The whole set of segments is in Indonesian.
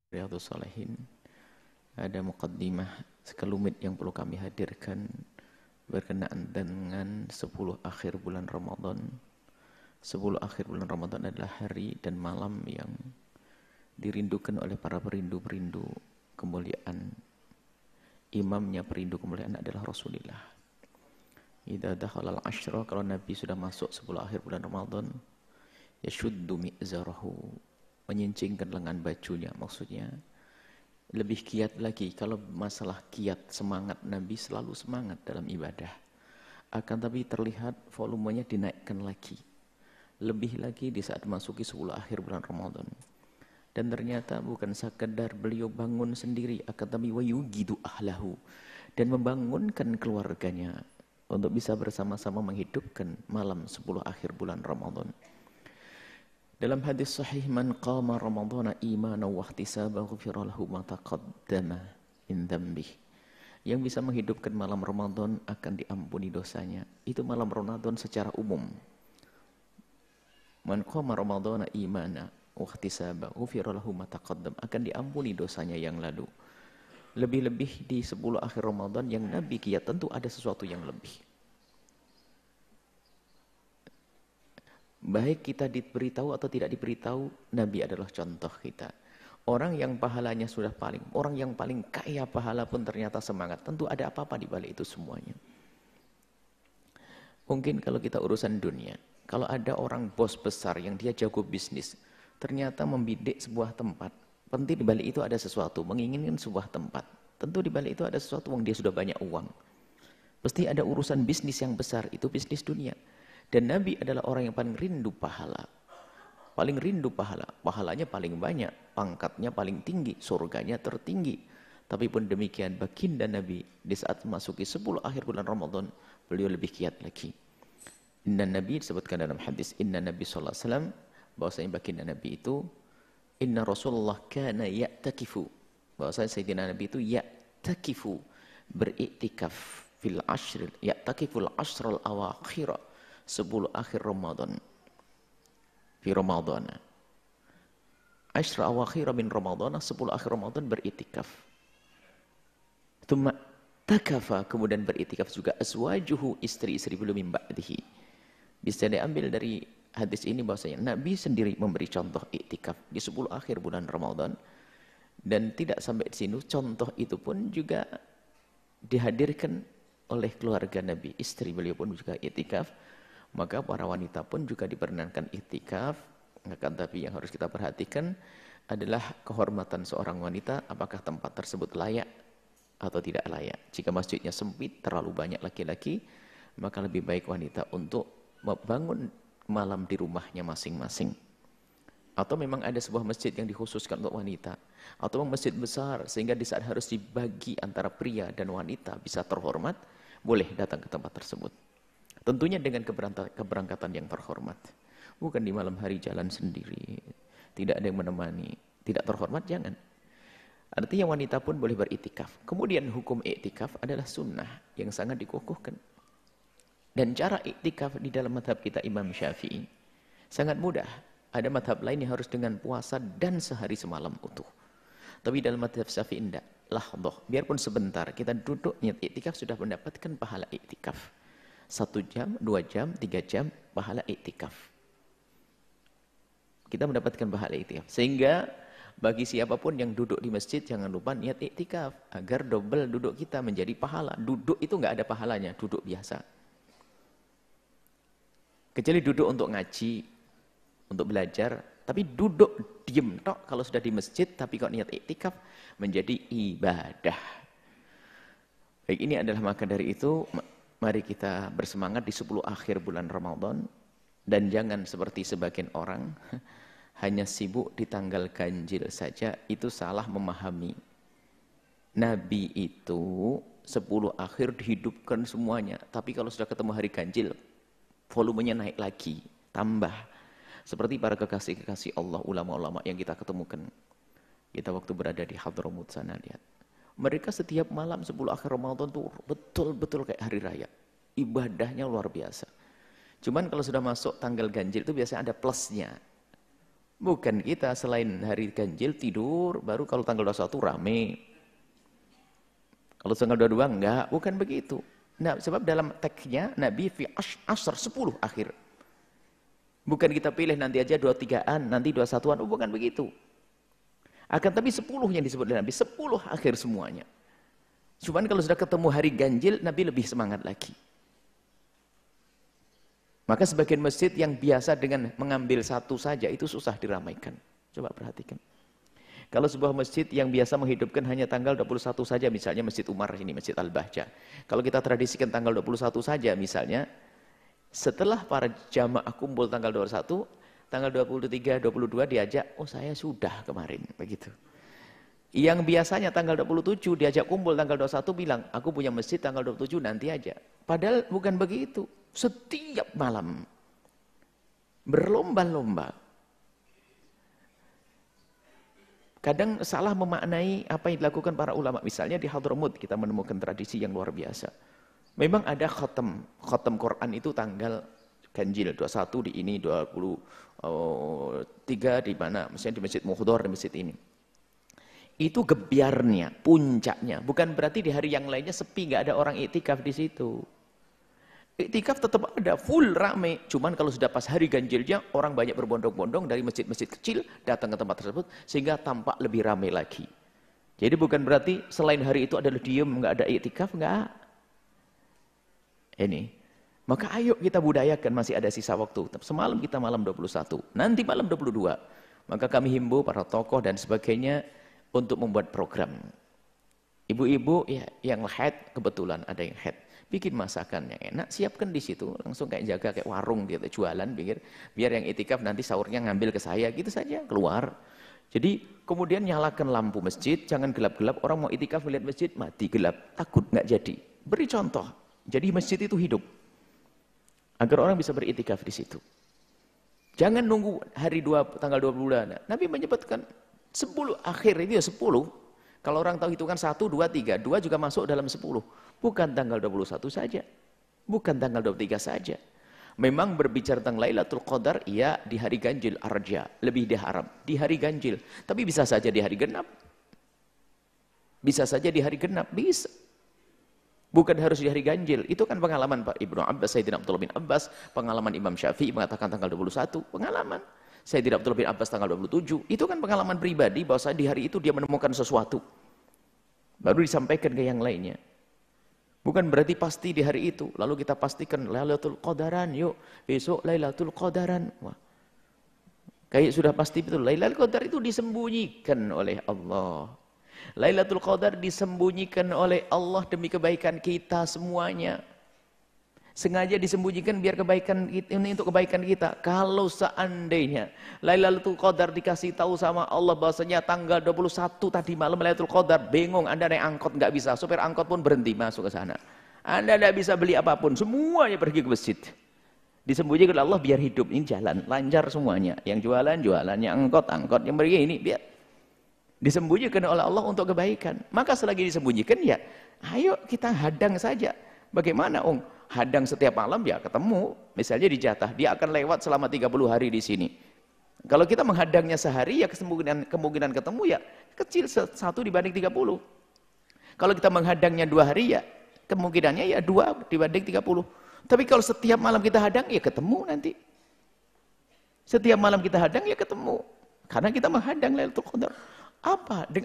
Riyadhus Shalihin ada muqaddimah sekelumit yang perlu kami hadirkan berkenaan dengan 10 akhir bulan Ramadan. 10 akhir bulan Ramadan adalah hari dan malam yang dirindukan oleh para perindu-perindu kemuliaan. Imamnya perindu kemuliaan adalah Rasulullah. Idza dakhala al-ashra, kalau Nabi sudah masuk 10 akhir bulan Ramadan, yashuddu mi'zarahu, menyincingkan lengan bajunya, maksudnya lebih giat lagi. Kalau masalah giat, semangat, Nabi selalu semangat dalam ibadah. Akan tapi terlihat volumenya dinaikkan lagi. Lebih lagi di saat masuki 10 akhir bulan Ramadan. Dan ternyata bukan sekedar beliau bangun sendiri, akan tapi wayugidu ahlahu, dan membangunkan keluarganya untuk bisa bersama-sama menghidupkan malam 10 akhir bulan Ramadan. Dalam hadis sahih, man qama ramadhana imanan wa ihtisaban ghufira lahu ma taqaddama min dzambih. Yang bisa menghidupkan malam Ramadan akan diampuni dosanya. Itu malam Ramadan secara umum. Man qama ramadhana imanan wa ihtisaban ghufira lahu ma taqaddama, akan diampuni dosanya yang lalu. Lebih-lebih di 10 akhir Ramadan yang Nabi giat, tentu ada sesuatu yang lebih. Baik kita diberitahu atau tidak diberitahu, Nabi adalah contoh kita. Orang yang pahalanya sudah orang yang paling kaya pahala pun ternyata semangat. Tentu ada apa-apa di balik itu semuanya. Mungkin kalau kita urusan dunia, kalau ada orang bos besar yang dia jago bisnis, ternyata membidik sebuah tempat. Penting di balik itu ada sesuatu, menginginkan sebuah tempat. Tentu di balik itu ada sesuatu yang dia sudah banyak uang. Pasti ada urusan bisnis yang besar, itu bisnis dunia. Dan Nabi adalah orang yang paling rindu pahala. Paling rindu pahala. Pahalanya paling banyak. Pangkatnya paling tinggi. Surganya tertinggi. Tapi pun demikian, baginda Nabi di saat memasuki 10 akhir bulan Ramadan, beliau lebih giat lagi. Inna Nabi disebutkan dalam hadis, Inna Nabi SAW, bahwasanya baginda Nabi itu, Inna Rasulullah kana ya'takifu. Bahwasanya Sayyidina Nabi itu ya'takifu, beriktikaf fil ashril, ya'takiful ashrul awakhira, 10 akhir Ramadan. Fi Ramadan. Ashra awakhir min Ramadan, 10 akhir Ramadan beritikaf. Tsumma takafa, kemudian beritikaf juga azwajuhu, istri-istri beliau min ba'dihi. Bisa diambil dari hadis ini bahwasanya Nabi sendiri memberi contoh iktikaf di 10 akhir bulan Ramadan. Dan tidak sampai di sini, contoh itu pun juga dihadirkan oleh keluarga Nabi. Istri beliau pun juga iktikaf. Maka para wanita pun juga diperkenankan iktikaf. Akan tapi yang harus kita perhatikan adalah kehormatan seorang wanita, apakah tempat tersebut layak atau tidak layak. Jika masjidnya sempit, terlalu banyak laki-laki, maka lebih baik wanita untuk membangun malam di rumahnya masing-masing. Atau memang ada sebuah masjid yang dikhususkan untuk wanita, atau masjid besar sehingga di saat harus dibagi antara pria dan wanita bisa terhormat, boleh datang ke tempat tersebut. Tentunya dengan keberangkatan yang terhormat. Bukan di malam hari jalan sendiri. Tidak ada yang menemani. Tidak terhormat, jangan. Artinya wanita pun boleh beriktikaf. Kemudian hukum iktikaf adalah sunnah yang sangat dikukuhkan. Dan cara iktikaf di dalam madhab kita Imam Syafi'i sangat mudah. Ada madhab lain yang harus dengan puasa dan sehari semalam utuh. Tapi dalam madhab Syafi'i tidak. Lahdoh. Biarpun sebentar kita duduk niat iktikaf sudah mendapatkan pahala iktikaf. 1 jam, 2 jam, 3 jam, pahala iktikaf. Kita mendapatkan pahala iktikaf. Sehingga bagi siapapun yang duduk di masjid, jangan lupa niat iktikaf. Agar double duduk kita menjadi pahala. Duduk itu nggak ada pahalanya, duduk biasa. Kecuali duduk untuk ngaji, untuk belajar. Tapi duduk diem tok kalau sudah di masjid, tapi kok niat iktikaf menjadi ibadah. Baik, ini adalah maka dari itu, mari kita bersemangat di 10 akhir bulan Ramadan. Dan jangan seperti sebagian orang hanya sibuk di tanggal ganjil saja. Itu salah memahami. Nabi itu 10 akhir dihidupkan semuanya. Tapi kalau sudah ketemu hari ganjil, volumenya naik lagi, tambah. Seperti para kekasih-kekasih Allah, ulama-ulama yang kita ketemukan. Kita waktu berada di Hadramut sana, lihat. Mereka setiap malam 10 akhir Ramadan tuh betul-betul kayak hari raya. Ibadahnya luar biasa. Cuman kalau sudah masuk tanggal ganjil itu biasanya ada plusnya. Bukan kita selain hari ganjil tidur, baru kalau tanggal 21 rame. Kalau tanggal 22 enggak, bukan begitu. Nah, sebab dalam teksnya Nabi fi asr 10 akhir. Bukan kita pilih nanti aja 23-an, nanti 21-an, bukan begitu. Akan tapi 10 yang disebut oleh Nabi, 10 akhir semuanya. Cuman kalau sudah ketemu hari ganjil, Nabi lebih semangat lagi. Maka sebagian masjid yang biasa dengan mengambil satu saja, itu susah diramaikan. Coba perhatikan. Kalau sebuah masjid yang biasa menghidupkan hanya tanggal 21 saja, misalnya Masjid Umar ini, Masjid Al-Bahjah. Kalau kita tradisikan tanggal 21 saja misalnya, setelah para jamaah kumpul tanggal 21, tanggal 23, 22 diajak, oh saya sudah kemarin, begitu. Yang biasanya tanggal 27 diajak kumpul tanggal 21 bilang, aku punya masjid tanggal 27 nanti aja. Padahal bukan begitu. Setiap malam berlomba-lomba. Kadang salah memaknai apa yang dilakukan para ulama. Misalnya di Hadramut kita menemukan tradisi yang luar biasa. Memang ada khatam Quran itu tanggal ganjil 21 di ini, 23 di mana? Misalnya di Masjid Muhdhar, di masjid ini. Itu gebiarnya, puncaknya. Bukan berarti di hari yang lainnya sepi, nggak ada orang iktikaf di situ. Iktikaf tetap ada, full rame. Cuman kalau sudah pas hari ganjilnya, orang banyak berbondong-bondong dari masjid-masjid kecil datang ke tempat tersebut, sehingga tampak lebih rame lagi. Jadi bukan berarti selain hari itu adalah diem, nggak ada iktikaf, nggak. Ini. Maka ayo kita budayakan, masih ada sisa waktu. Semalam kita malam 21, nanti malam 22. Maka kami himbau para tokoh dan sebagainya untuk membuat program. Ibu-ibu ya, yang haid, kebetulan ada yang haid. Bikin masakan yang enak, siapkan di situ, langsung kayak jaga kayak warung gitu, jualan, biar yang itikaf nanti sahurnya ngambil ke saya, gitu saja, keluar. Jadi kemudian nyalakan lampu masjid, jangan gelap-gelap, orang mau itikaf melihat masjid, mati gelap, takut nggak jadi. Beri contoh, jadi masjid itu hidup, agar orang bisa beritikaf di situ. Jangan nunggu hari tanggal 20. Nabi menyebutkan 10 akhir itu ya 10. Kalau orang tahu hitungan 1, 2, 3, 2 juga masuk dalam 10. Bukan tanggal 21 saja. Bukan tanggal 23 saja. Memang berbicara tentang Lailatul Qadar, iya di hari ganjil arja, lebih diharap di hari ganjil. Tapi bisa saja di hari genap. Bisa saja di hari genap, bisa. Bukan harus di hari ganjil. Itu kan pengalaman Pak Ibnu Abbas, Sayyidina Abdullah bin Abbas, pengalaman Imam Syafi'i mengatakan tanggal 21, pengalaman. Sayyidina Abdullah bin Abbas tanggal 27, itu kan pengalaman pribadi bahwa di hari itu dia menemukan sesuatu. Baru disampaikan ke yang lainnya. Bukan berarti pasti di hari itu. Lalu kita pastikan Lailatul Qadaran, yuk besok Lailatul Qadaran. Wah. Kayak sudah pasti betul. Lailatul Qadar itu disembunyikan oleh Allah. Lailatul Qadar disembunyikan oleh Allah demi kebaikan kita semuanya. Sengaja disembunyikan biar kebaikan ini untuk kebaikan kita. Kalau seandainya Lailatul Qadar dikasih tahu sama Allah bahwasanya tanggal 21 tadi malam Lailatul Qadar, bingung Anda naik angkot nggak bisa, supir angkot pun berhenti masuk ke sana. Anda tidak bisa beli apapun, semuanya pergi ke masjid. Disembunyikan oleh Allah biar hidup ini jalan lancar semuanya. Yang jualan jualan, yang angkot, yang pergi ini biar disembunyikan oleh Allah untuk kebaikan. Maka selagi disembunyikan ya, ayo kita hadang saja. Bagaimana hadang setiap malam ya ketemu, misalnya di jatah, dia akan lewat selama 30 hari di sini. Kalau kita menghadangnya sehari ya kemungkinan ketemu ya kecil, 1 dibanding 30. Kalau kita menghadangnya 2 hari ya kemungkinannya ya 2 dibanding 30. Tapi kalau setiap malam kita hadang ya ketemu nanti. Setiap malam kita hadang ya ketemu. Karena kita menghadang Lailatul Qadar.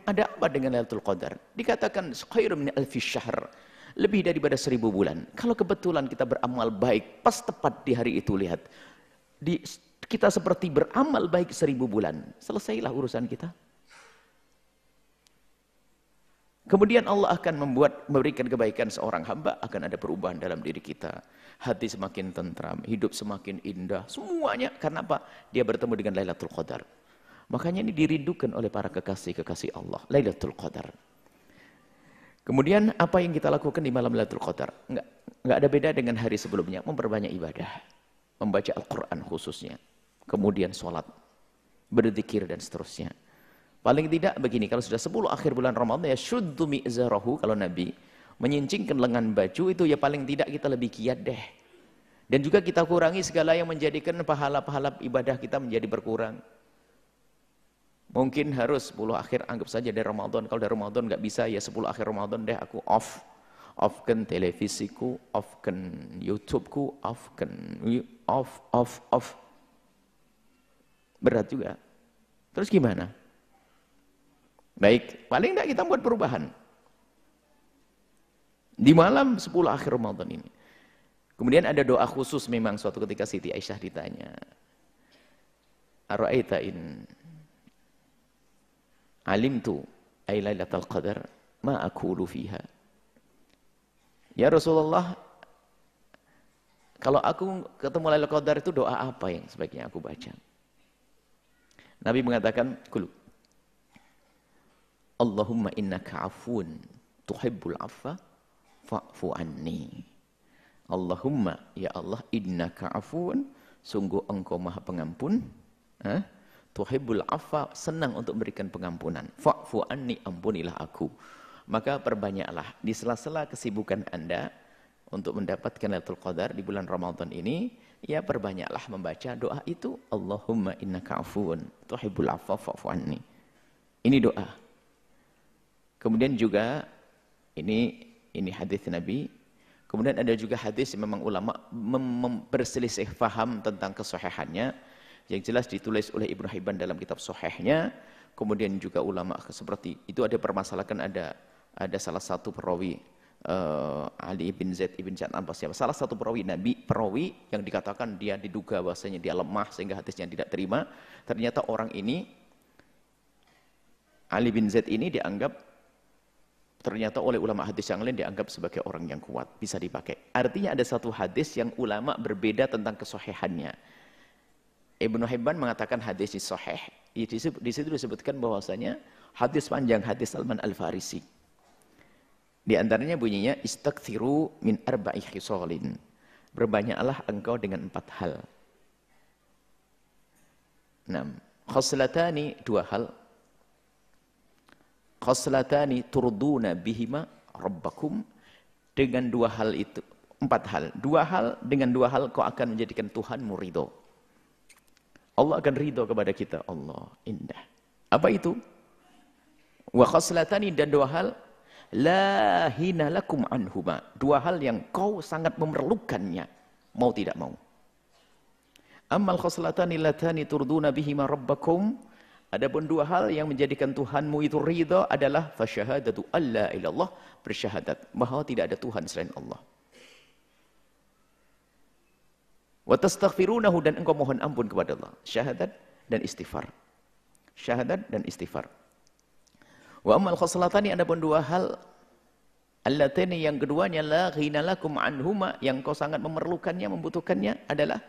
Ada apa dengan Lailatul Qadar? Dikatakan khairum min alfi syahr. Lebih daripada 1000 bulan. Kalau kebetulan kita beramal baik, pas tepat di hari itu, lihat. Kita seperti beramal baik 1000 bulan. Selesailah urusan kita. Kemudian Allah akan memberikan kebaikan seorang hamba, akan ada perubahan dalam diri kita. Hati semakin tentram, hidup semakin indah. Semuanya, karena apa? Dia bertemu dengan Lailatul Qadar. Makanya ini dirindukan oleh para kekasih-kekasih Allah. Lailatul Qadar. Kemudian apa yang kita lakukan di malam Lailatul Qadar? Enggak ada beda dengan hari sebelumnya, memperbanyak ibadah, membaca Al-Qur'an khususnya. Kemudian sholat, berzikir dan seterusnya. Paling tidak begini, kalau sudah 10 akhir bulan Ramadan ya syuddu mi'zarahu, kalau Nabi menyincingkan lengan baju itu ya paling tidak kita lebih giat deh. Dan juga kita kurangi segala yang menjadikan pahala-pahala ibadah kita menjadi berkurang. Mungkin harus 10 akhir anggap saja dari Ramadan. Kalau dari Ramadan nggak bisa ya 10 akhir Ramadan deh aku off. Offkan televisiku, offkan YouTubeku, off. Berat juga. Terus gimana? Baik, paling enggak kita buat perubahan. Di malam 10 akhir Ramadan ini. Kemudian ada doa khusus memang suatu ketika Siti Aisyah ditanya. Ara'aita in alimtu ay lailatul qadar ma aqulu fiha. Ya Rasulullah, kalau aku ketemu Lailatul Qadar itu doa apa yang sebaiknya aku baca? Nabi mengatakan, "Qul Allahumma innaka 'afuwun tuhibbul 'afwa fa'fu anni." Allahumma, ya Allah, innaka 'afuwun, sungguh engkau Maha Pengampun, tuhibbul 'afwa, senang untuk memberikan pengampunan. Fa'fu anni, ampunilah aku. Maka perbanyaklah di sela-sela kesibukan Anda untuk mendapatkan Lailatul Qadar di bulan Ramadan ini, ya perbanyaklah membaca doa itu. Allahumma innaka 'afuwun tuhibbul 'afwa fa'fu anni. Ini doa. Kemudian juga ini hadis Nabi. Kemudian ada juga hadis yang memang ulama berselisih faham tentang kesahihannya. Yang jelas ditulis oleh Ibnu Hibban dalam kitab Sahihnya. Kemudian juga ulama seperti itu ada permasalahan, ada salah satu perawi Ali bin Zaid ibn Ja'ad al-Basri, salah satu perawi yang dikatakan dia diduga bahasanya dia lemah sehingga hadisnya tidak terima. Ternyata orang ini, Ali bin Zaid ini dianggap ternyata oleh ulama hadis yang lain dianggap sebagai orang yang kuat, bisa dipakai. Artinya ada satu hadis yang ulama berbeda tentang kesahihannya. Ibnu Hibban mengatakan hadis ini sahih. Di situ disebutkan bahwasanya hadis panjang, hadis Salman Al-Farisi. Di antaranya bunyinya istaghfiru min arba'i khisalin. Berbanyaklah engkau dengan 4 hal. 6. Khoslatani, 2 hal. Khoslatani turduna bihima rabbakum. Dengan 2 hal itu, 4 hal. 2 hal, dengan 2 hal kau akan menjadikan Tuhanmu ridho. Allah akan ridho kepada kita. Allah, indah. Apa itu? Wa khoslatani, dan 2 hal. La hina lakum anhuma. 2 hal yang kau sangat memerlukannya, mau tidak mau. Ammal khoslatani latani turduna bihima rabbakum. Adapun 2 hal yang menjadikan Tuhanmu itu ridha adalah fasyahadatu alla ilallah, bersyahadat bahwa tidak ada Tuhan selain Allah. Wa tastaghfirunahu, dan engkau mohon ampun kepada Allah. Syahadat dan istighfar. Syahadat dan istighfar. Wa ammal khoslatani, adapun 2 hal allatani, yang keduanya la ghina lakum anhuma, yang kau sangat memerlukannya, membutuhkannya adalah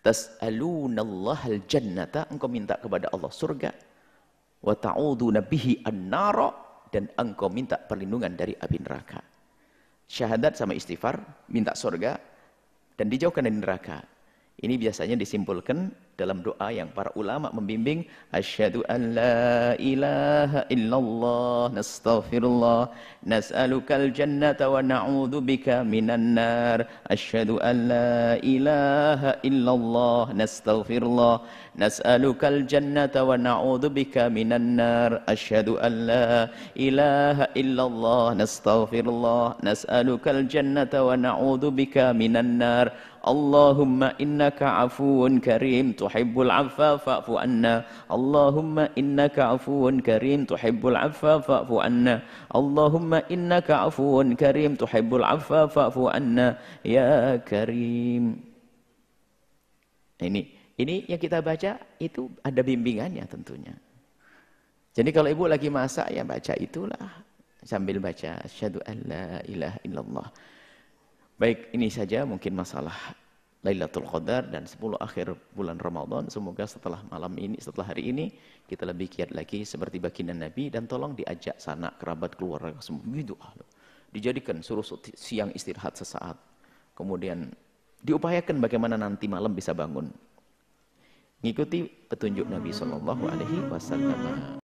tas'alunallahal jannata, engkau minta kepada Allah surga, wa ta'uduna bihi an-nara, dan engkau minta perlindungan dari api neraka. Syahadat sama istighfar, minta surga dan dijauhkan dari neraka. Ini biasanya disimpulkan dalam doa yang para ulama membimbing. Asyhadu an la ilaha illallah nastaghfirullah nas'alukal jannata wa na'udzu bika minan nar. Asyhadu an la ilaha illallah nastaghfirullah nas'alukal jannata wa na'udzu bika minan nar. Asyhadu an la ilaha illallah nastaghfirullah nas'alukal jannata wa na'udzu bika minan nar. Allahumma innaka afuwun karim tuhibbul afwa fa'fu anna. Allahumma innaka afuwun karim tuhibbul afwa fa'fu anna. Allahumma innaka afuwun karim tuhibbul afwa fa'fu anna ya karim. Ini yang kita baca itu ada bimbingannya tentunya. Jadi kalau ibu lagi masak ya baca itulah sambil baca asyhadu an la ilaha illallah. Baik, ini saja mungkin masalah Lailatul Qadar dan 10 akhir bulan Ramadan. Semoga setelah malam ini, setelah hari ini, kita lebih giat lagi seperti baginda Nabi, dan tolong diajak sanak, kerabat, keluarga semua. Gitu. Dijadikan suruh siang istirahat sesaat. Kemudian diupayakan bagaimana nanti malam bisa bangun. Ngikuti petunjuk Nabi SAW.